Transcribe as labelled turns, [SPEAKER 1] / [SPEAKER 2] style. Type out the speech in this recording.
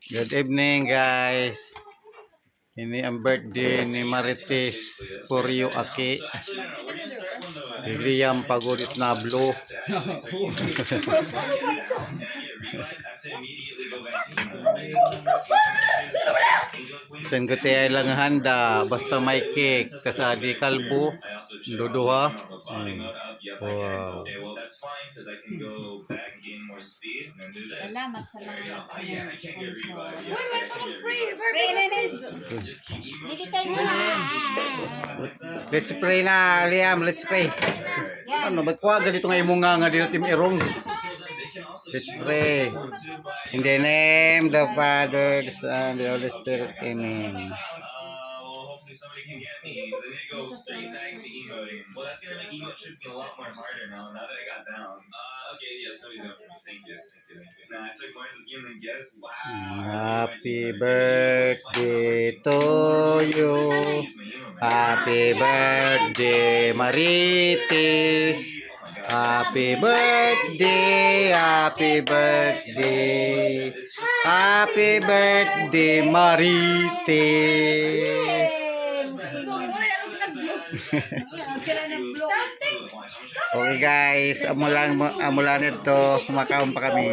[SPEAKER 1] Good evening, guys. Ini ang birthday ni Marites Puryo Aki. Liliam Pagodit Nablo. Sen ko tayo lang handa basta may cake kasadi kalbo duduha. Wow.
[SPEAKER 2] Salamat. Uy, wala pa mag-pray. Pray na rin. Hindi tayo na.
[SPEAKER 1] Let's pray na, Liam. Let's pray. Ano, ba't kuha ganito nga imong nga dito Team Irong? Let's pray. In the name of the Father, the Son, the Holy Spirit. Amen.
[SPEAKER 3] Somebody can get me. Then it goes straight back to emoting. Well, that's gonna make emote trips a lot more harder now that I got down. Okay, yeah, somebody's up for me. Thank you. Nah, I took mine this game and guess. Wow.
[SPEAKER 1] Happy birthday to you. Happy birthday, Marites. Happy birthday, happy birthday. Happy birthday, Marites. Okay guys, amulan ito, kumakaon pa kami.